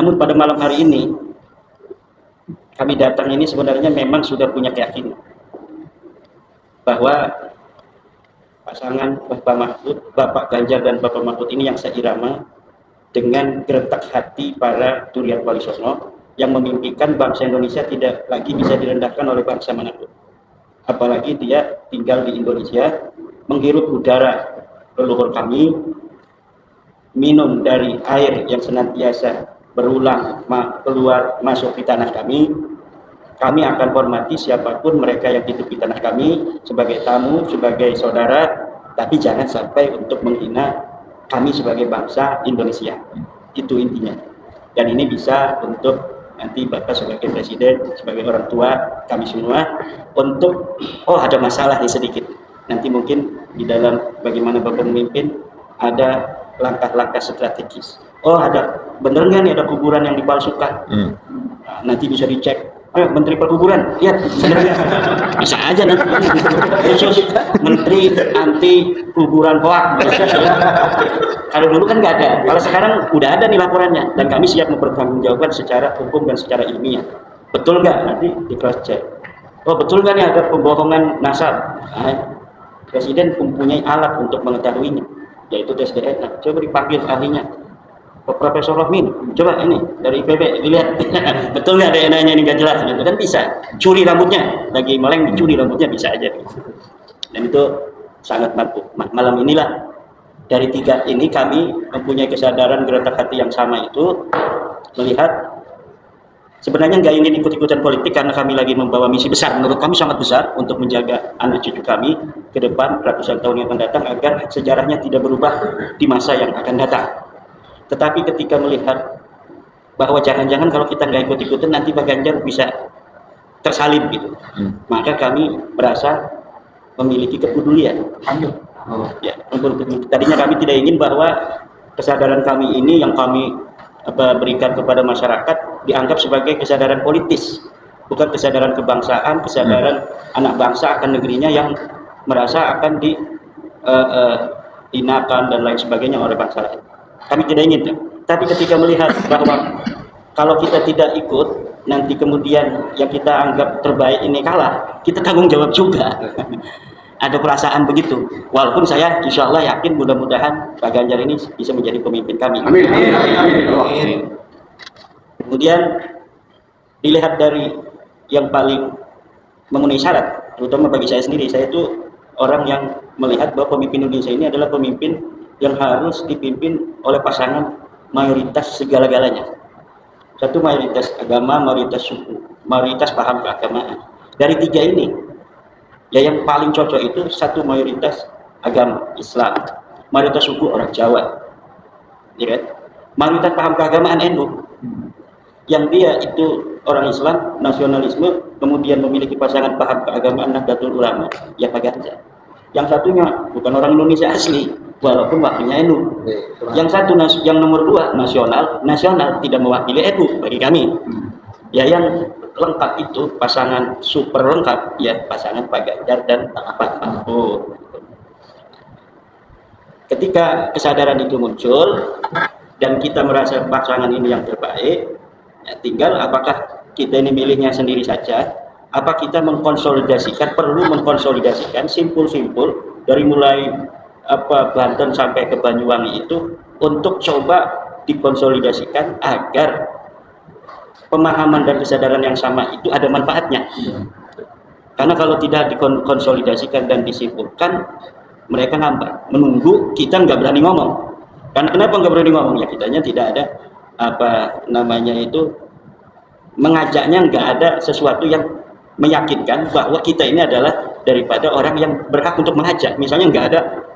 Namun pada malam hari ini kami datang ini sebenarnya memang sudah punya keyakinan bahwa pasangan Bapak Mahfud, Bapak Ganjar dan Bapak Mahfud ini yang seirama dengan geretak hati para Durian Walisono yang memimpikan bangsa Indonesia tidak lagi bisa direndahkan oleh bangsa manapun. Apalagi dia tinggal di Indonesia, menghirup udara leluhur kami, minum dari air yang senantiasa berulang keluar masuk di tanah kami. Kami akan hormati siapapun mereka yang hidup di tanah kami sebagai tamu, sebagai saudara, tapi jangan sampai untuk menghina kami sebagai bangsa Indonesia. Itu intinya. Dan ini bisa untuk nanti Bapak sebagai Presiden, sebagai orang tua kami semua, untuk ada masalah nih sedikit. Nanti mungkin di dalam bagaimana Bapak memimpin ada langkah-langkah strategis. Ada, bener nggak nih ada kuburan yang dipalsukan? Nah, nanti bisa dicek. Menteri Perkuburan, lihat sebenarnya bisa aja nanti khusus Menteri anti kuburan hoak. Kalau dulu kan nggak ada, kalau sekarang udah ada nih laporannya dan kami siap mempertanggungjawabkan secara hukum dan secara ilmiah. Betul nggak? Nanti di cross check. Betul nggak nih ada pembohongan nasab? Presiden mempunyai alat untuk mengetahuinya, yaitu tes DNA. Coba dipanggil ahlinya. Profesor Rohmin, coba ini dari IPB dilihat betul nggak DNA-nya ini nggak jelas, itu kan bisa curi rambutnya, lagi meleng dicuri rambutnya bisa aja, dan itu sangat mampu. Malam inilah dari tiga ini kami mempunyai kesadaran gerak hati yang sama itu, melihat sebenarnya nggak ingin ikut-ikutan politik karena kami lagi membawa misi besar, menurut kami sangat besar untuk menjaga anak cucu kami ke depan ratusan tahun yang akan datang agar sejarahnya tidak berubah di masa yang akan datang. Tetapi ketika melihat bahwa jangan-jangan kalau kita nggak ikut-ikutan nanti Pak Ganjar bisa tersalib gitu, maka kami merasa memiliki kepedulian. Ya, tadinya kami tidak ingin bahwa kesadaran kami ini yang kami berikan kepada masyarakat dianggap sebagai kesadaran politis, bukan kesadaran kebangsaan, kesadaran anak bangsa akan negerinya yang merasa akan dihinakan dan lain sebagainya oleh bangsa lain. Kami tidak ingin, tapi ketika melihat bahwa kalau kita tidak ikut, nanti kemudian yang kita anggap terbaik ini kalah, kita tanggung jawab juga. Ada perasaan begitu. Walaupun saya insya Allah yakin mudah-mudahan Pak Ganjar ini bisa menjadi pemimpin kami. Amin. Kemudian dilihat dari yang paling memenuhi syarat, terutama bagi saya sendiri, saya itu orang yang melihat bahwa pemimpin Indonesia ini adalah pemimpin yang harus dipimpin oleh pasangan mayoritas segala-galanya. Satu mayoritas agama, mayoritas suku, mayoritas paham keagamaan. Dari tiga ini, ya yang paling cocok itu satu mayoritas agama Islam, mayoritas suku orang Jawa, ya kan? Mayoritas paham keagamaan NU, yang dia itu orang Islam, nasionalisme, kemudian memiliki pasangan paham keagamaan Nahdlatul Ulama, ya Pak Ganjar. Yang satunya bukan orang Indonesia asli, walaupun wakilnya NU. Yang satu, yang nomor dua, nasional tidak mewakili NU bagi kami. Ya yang lengkap itu pasangan super lengkap, ya pasangan Pak Ganjar dan Pak Mahfud. Ketika kesadaran itu muncul dan kita merasa pasangan ini yang terbaik, ya tinggal apakah kita ini milihnya sendiri saja, apa kita perlu mengkonsolidasikan simpul-simpul dari mulai Banten sampai ke Banyuwangi itu untuk coba dikonsolidasikan agar pemahaman dan kesadaran yang sama itu ada manfaatnya. Karena kalau tidak dikonsolidasikan dan disimpulkan, mereka ngambek, menunggu, kita nggak berani ngomong. Karena kenapa nggak berani ngomong? Ya kitanya tidak ada mengajaknya, nggak ada sesuatu yang meyakinkan bahwa kita ini adalah daripada orang yang berhak untuk mengajak. Misalnya nggak ada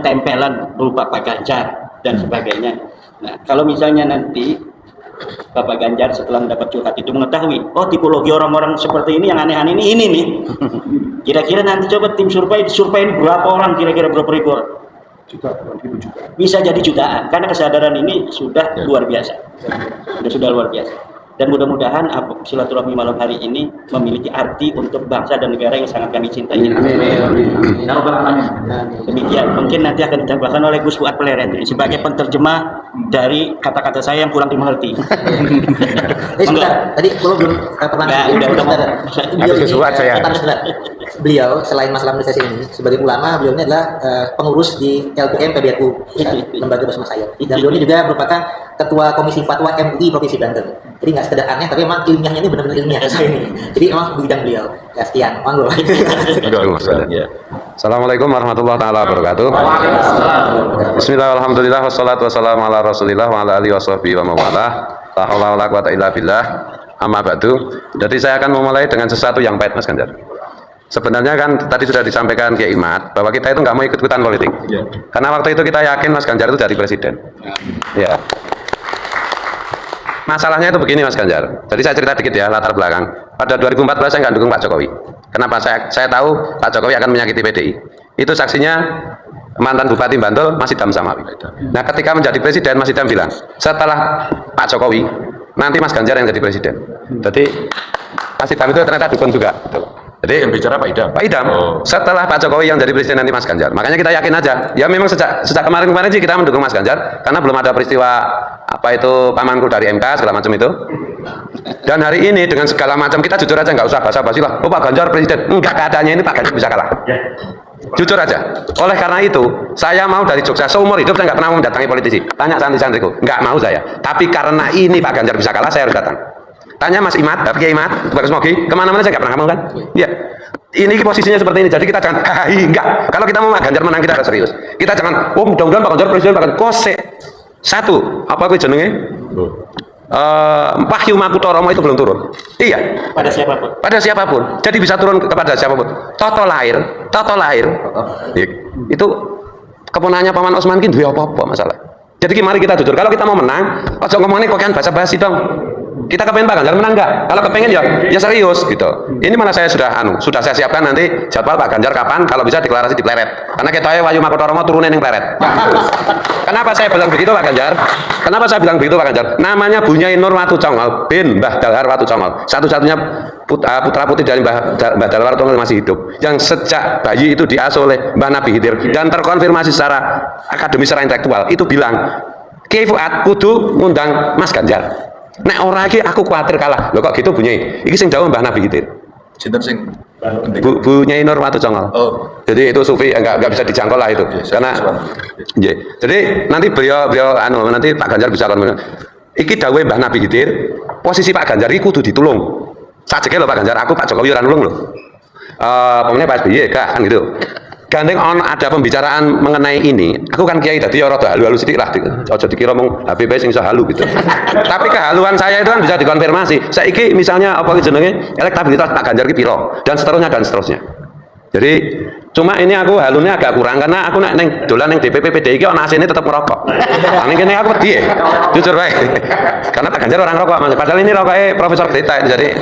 tempelan berupa Pak Ganjar dan sebagainya. Nah, kalau misalnya nanti Bapak Ganjar setelah mendapat curhat itu mengetahui, tipologi orang-orang seperti ini yang aneh-aneh ini nih. Kira-kira nanti coba tim survei ini berapa orang, kira-kira berapa ribu orang? Bisa jadi jutaan, karena kesadaran ini sudah luar biasa. Sudah luar biasa. Dan mudah-mudahan silaturahmi malam hari ini memiliki arti untuk bangsa dan negara yang sangat kami cintai. Demikian, mungkin nanti akan ditambahkan oleh Gus Fuad Pleret sebagai penterjemah dari kata-kata saya yang kurang dimengerti. Sebentar, tadi kalau belum beliau selain masalah administrasi ini sebagai ulama, beliau ini adalah pengurus di LPM PBNU, lembaga bersama saya. Dan beliau ini juga merupakan ketua komisi fatwa MUI Provinsi Banten. Jadi nggak sekedar aneh, tapi memang ilmiahnya ini benar-benar ilmiah saya ini. Jadi memang bidang beliau. Ya sekian, monggo. Assalamualaikum warahmatullahi wabarakatuh. Bismillah, alhamdulillah, wassalatu wassalamu ala rasulillah wa ala alihi washabihi wa mawalah. La haula wala quwata illa billah. Amma ba'du. Jadi saya akan memulai dengan sesuatu yang pahit, Mas Ganjar. Sebenarnya kan tadi sudah disampaikan Kiai Imat bahwa kita itu nggak mau ikut-ikutan politik. Karena waktu itu kita yakin Mas Ganjar itu jadi presiden. Ya. Masalahnya itu begini Mas Ganjar. Jadi saya cerita dikit ya latar belakang. Pada 2014 saya nggak dukung Pak Jokowi. Kenapa? Saya tahu Pak Jokowi akan menyakiti PDI. Itu saksinya mantan Bupati Bantul Mas Idham Samawi. Nah ketika menjadi presiden Mas Idham bilang setelah Pak Jokowi nanti Mas Ganjar yang jadi presiden. Jadi Mas Idham itu ternyata dukung juga. Jadi yang bicara Pak Idham. Pak Idham. Setelah Pak Jokowi yang jadi presiden nanti Mas Ganjar. Makanya kita yakin aja. Ya memang sejak kemarin sih kita mendukung Mas Ganjar karena belum ada peristiwa apa itu pamanku dari MK segala macam itu. Dan hari ini dengan segala macam kita jujur aja nggak usah basa-basi lah. Oh Pak Ganjar presiden. Enggak, keadaannya ini Pak Ganjar bisa kalah. Jujur aja. Oleh karena itu saya mau dari Jogja seumur hidup saya nggak pernah mau mendatangi politisi. Tanya santri-santriku. Nggak mau saya. Tapi karena ini Pak Ganjar bisa kalah saya harus datang. Tanya Mas Imat, Kiai Imat, Bagus Mogi, kemana-mana saya nggak pernah ngomong kan? Iya. Ini posisinya seperti ini, jadi kita jangan enggak. Kalau kita mau Pak Ganjar menang kita harus serius. Kita jangan, oh mudah-mudahan Pak Ganjar presiden Pak Ganjar kose. Satu, apa aku jenenge? Wahyu Makutoromo itu belum turun. Iya. Pada siapapun. Pada siapapun. Jadi bisa turun kepada siapapun. Toto lahir. Itu keponakannya Paman Osman ki duwe apa-apa masalah. Jadi mari kita jujur. Kalau kita mau menang, ojo ngomongnya kok kan basa-basi dong. Kita kepengen Pak Ganjar menang nggak? Kalau kepengen ya serius gitu. Ini malah saya sudah saya siapkan nanti jadwal Pak Ganjar kapan kalau bisa deklarasi di Pleret. Karena kita Wahyu Makutoromo turunin yang Pleret. Kenapa saya bilang begitu Pak Ganjar? Kenapa saya bilang begitu Pak Ganjar? Namanya Bunyai Nur Watu Congol bin Mbah Dalhar Watu Congol. Satu-satunya putra putri dari Mbah Dalhar Watu Congol masih hidup. Yang sejak bayi itu diasuh oleh Mbah Nabi Khidir dan terkonfirmasi secara akademis secara intelektual itu bilang Kiai Fuad kudu ngundang Mas Ganjar. Nek ora iki aku kuatir kalah. Lho kok gitu Bunyai? Iki sing dawuh Mbah Nabi Khidir. Sinten sing Bunyai Nur Watu Congol. Oh. Jadi itu sufi enggak bisa dijangkau lah itu. Karena jadi nanti beliau nanti Pak Ganjar bisa konfirmasi. Iki dawuhe Mbah Nabi Khidir, posisi Pak Ganjar iki kudu ditulung. Sajeke lho Pak Ganjar, aku Pak Jokowi ora nulung lho. Pemenang Pak SBY kan gitu. Gandeng ada pembicaraan mengenai ini. Aku kan kiai tadi ya rada halu-halu sithik lah. Ojo dikira mung Habib sing iso halu gitu. Tapi kehaluan saya itu kan bisa dikonfirmasi. Saiki misalnya apa jenenge elektabilitas Pak Ganjar ki piro dan seterusnya. Jadi cuma ini aku halunya agak kurang karena aku nek neng dolan neng DPP PDI ki ana asine tetep ngerokok. Paling kene aku wedi jujur bae. Karena Pak Ganjar orang rokok, padahal ini rokoknya Profesor Greta jadi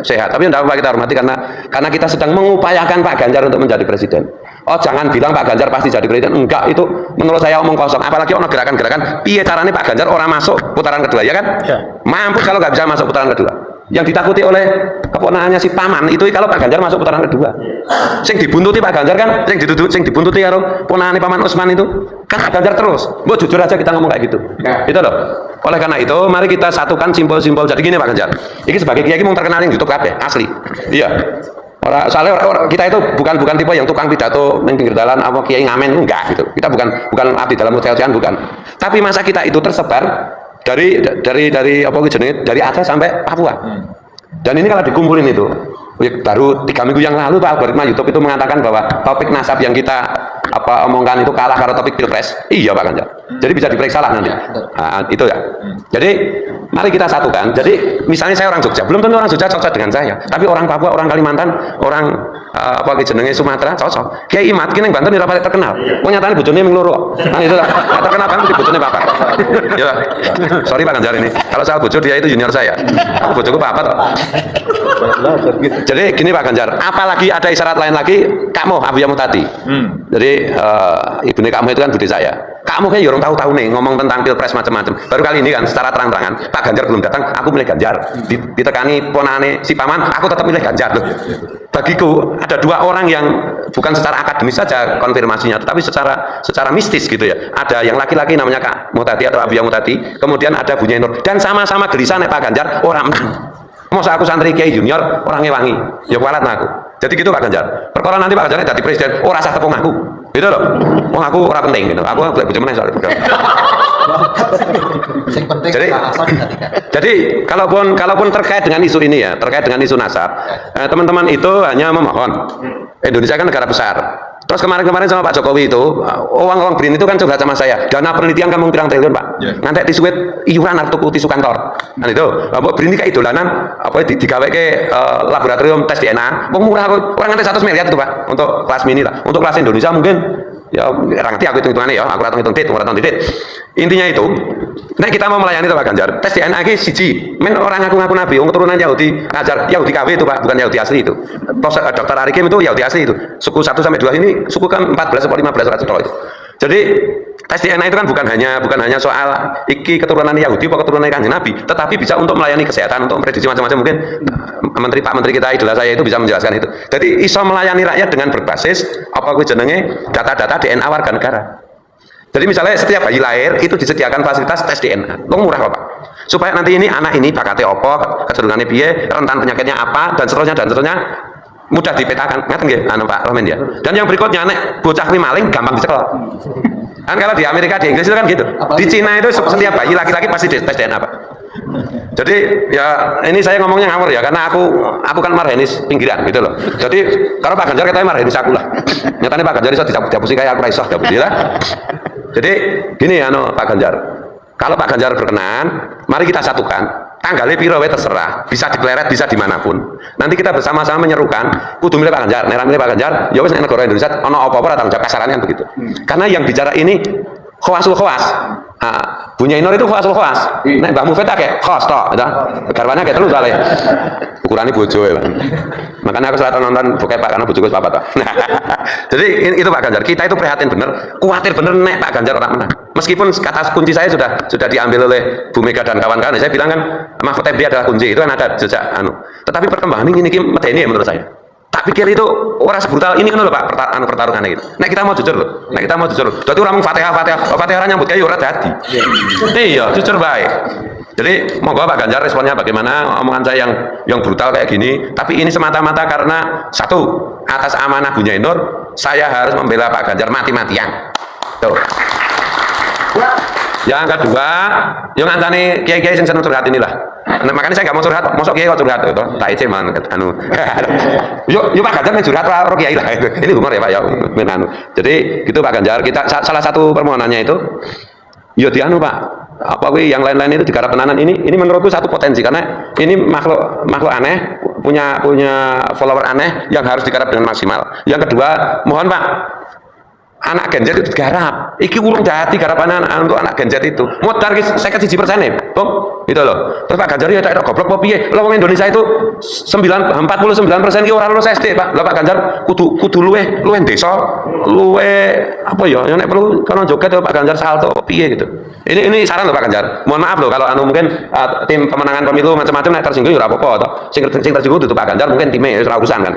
sehat. Tapi tidak apa kita hormati karena kita sedang mengupayakan Pak Ganjar untuk menjadi presiden. Oh jangan bilang Pak Ganjar pasti jadi presiden. Enggak, itu menurut saya omong kosong. Apalagi ono gerakan-gerakan piye caranya Pak Ganjar orang masuk putaran kedua, ya kan? Ya. Mampus kalau nggak bisa masuk putaran kedua. Yang ditakuti oleh keponakannya si Paman itu kalau Pak Ganjar masuk putaran kedua. Sing dibuntuti Pak Ganjar kan, sing dibuntuti karo ponakannya Paman Usman itu kan Pak Ganjar terus. Mbok jujur aja kita ngomong kayak gitu. Ya. Gitu loh. Oleh karena itu mari kita satukan simbol-simbol. Jadi gini Pak Ganjar. Ini sebagai kiai mau terkenal yang YouTube kabeh, asli. Iya. Soalnya kita itu bukan tipe yang tukang pidato neng pinggir jalan apa kiai ngamen enggak gitu. Kita bukan abdi dalam hotel-hotelan bukan. Tapi masa kita itu tersebar dari apa jenenge dari Aceh sampai Papua. Dan ini kalau dikumpulin itu baru 3 minggu yang lalu Pak algoritma YouTube itu mengatakan bahwa topik nasab yang kita omongkan itu kalah karena topik pilpres. Iya Pak Ganjar. Jadi bisa diperiksa lah nanti. Nah, itu ya. Jadi mari kita satukan. Jadi misalnya saya orang Jogja, belum tentu orang Jogja cocok dengan saya. Tapi orang Papua, orang Kalimantan, orang jenenge Sumatera cocok. Kiai Imat ki ning Banten ora patek terkenal. Wong nyatane bojone ming loro. Nah itu lah. Terkenal banget di bojone papat. Ya. Sorry Pak Ganjar ini. Kalau soal bojo dia itu junior saya. Bojoku papat kok. Jadi gini Pak Ganjar, apalagi ada isyarat lain lagi, kamu Abu Yamu tadi. Jadi ibune kamu itu kan bude saya. Kamu kayak orang tahu-tahu nih ngomong tentang pilpres macam-macam. Baru kali ini kan secara terang-terangan Pak Ganjar belum datang, aku milih Ganjar. Ditekani ponane si paman, aku tetap milih Ganjar loh. Bagiku ada dua orang yang bukan secara akademis saja konfirmasinya, tetapi secara mistis gitu ya. Ada yang laki-laki namanya Kak Mutati atau Abiya Mutati, kemudian ada Bu Nyai Nur, dan sama-sama gelisah nek Pak Ganjar orang menang. Masa aku santri Kiai Junior orangnya wangi, ya kualat aku. Jadi gitu Pak Ganjar. Perkara nanti Pak Ganjar jadi presiden, rasa tepung aku. Gitu loh. Wong aku ora penting gitu. Aku boleh bojo meneh soal itu. Jadi kalaupun terkait dengan isu ini ya, terkait dengan isu nasab, teman-teman itu hanya memohon. Indonesia kan negara besar. Terus kemarin sama Pak Jokowi itu, uang BRIN itu kan coba sama saya, dana penelitian kamu pirang triliun Pak, nanti tisuit iuran atau tisu kantor, kan itu, BRIN ini kayak idolanan, apa digawe ke laboratorium tes DNA, murah, orang nanti 100 miliar itu Pak, untuk kelas mini lah, untuk kelas Indonesia mungkin, ya ngerti aku hitung-hitungannya ya, aku hitung titik, intinya itu, nah kita mau melayani itu Pak Ganjar, tes DNA ini siji, men orang ngaku-ngaku Nabi, keturunan Yahudi, ngajar Yahudi KW itu Pak, bukan Yahudi asli itu, Dr. Arikim itu Yahudi asli itu, suku 1 sampai 2 ini suku kan 14 atau 15 ratus itu. Jadi tes DNA itu kan bukan hanya soal iki keturunan Yahudi atau keturunan Kanjeng Nabi, tetapi bisa untuk melayani kesehatan, untuk prediksi macam-macam. Mungkin Pak Menteri kita idola saya itu bisa menjelaskan itu. Jadi iso melayani rakyat dengan berbasis apa gue jenenge data-data DNA warga negara. Jadi misalnya setiap bayi lahir itu disediakan fasilitas tes DNA. Itu murah Pak. Supaya nanti ini anak ini bakatnya apa, kecenderungannya piye, rentan penyakitnya apa dan seterusnya mudah dipetakan, ngerti nggih Pak Romen ya. Dan yang berikutnya nek bocah kuwi maling gampang dicekel. Kan kalau di Amerika, di Inggris itu kan gitu. Di Cina itu setiap bayi laki-laki pasti tes DNA Pak. Jadi ya ini saya ngomongnya ngawur ya, karena aku kan marhenis pinggiran gitu loh. Jadi kalau Pak Ganjar katanya marhenis aku lah. Nyatanya Pak Ganjar iso didapusi kayak aku ra iso dapusi lah. Jadi gini ya Pak Ganjar. Kalau Pak Ganjar berkenan, mari kita satukan. Tanggalnya piro terserah, bisa dipleret, bisa dimanapun. Nanti kita bersama-sama menyerukan, kudu milih Pak Ganjar, milih Pak Ganjar, ya wis nek negara Indonesia ono apa-apa tanggung jawab kasarannya begitu. Karena yang bicara ini khawasul khawas. Bu Nyai Nur itu khawasul khawas. Nek Mbah Mufid akeh khas tok, ya. Garwane akeh telu soalnya. Ukurane bojo ya. Makanya aku selalu nonton bokep Pak karena bojoku papat Pak. Jadi itu Pak Ganjar, kita itu prihatin bener, khawatir bener nek Pak Ganjar orang menang. Meskipun kata kunci saya sudah diambil oleh Bu Mega dan kawan-kawan, saya bilang kan Mahfud MD adalah kunci, itu kan ada jejak Tetapi perkembangan ini medeni ya menurut saya. Tak pikir itu orang sebrutal ini kan loh Pak pertarungannya gitu. Nah kita mau jujur loh. Jadi orang Fatihah nyambut kayak orang jadi. Iya, jujur baik. Jadi monggo Pak Ganjar responnya bagaimana omongan saya yang brutal kayak gini. Tapi ini semata-mata karena satu, atas amanah Bu Nyai Nur, saya harus membela Pak Ganjar mati-matian. Tuh. Yang kedua, yang antane kiai-kiai sing seneng curhat inilah. Nah, makanya saya nggak mau curhat, mosok kiai kok curhat itu, tak izin man, Yuk Pak Ganjar curhat orang kiai lah. Ini humor ya Pak ya, Jadi gitu Pak Ganjar, kita salah satu permohonannya itu, yo Pak, apa yang lain-lain itu digarap penanan ini menurutku satu potensi karena ini makhluk aneh, punya follower aneh yang harus digarap dengan maksimal. Yang kedua, mohon Pak. Anak Gen Z itu digarap, iki urung dadi garapan untuk anak Gen Z itu. Modar 51% ya, Bung. Gitu loh. Terus Pak Ganjar ya tak goblok apa piye? Lah wong Indonesia itu 49% ki ora lulus SD, Pak. Lah Pak Ganjar kudu luweh desa, luweh apa ya? Nek perlu kono joget Pak Ganjar salto piye gitu. Ini saran loh Pak Ganjar. Mohon maaf loh kalau mungkin tim pemenangan pemilu macam-macam nek tersinggung ya ora apa-apa toh. Sing tersinggung itu Pak Ganjar mungkin time ya ora urusan kan.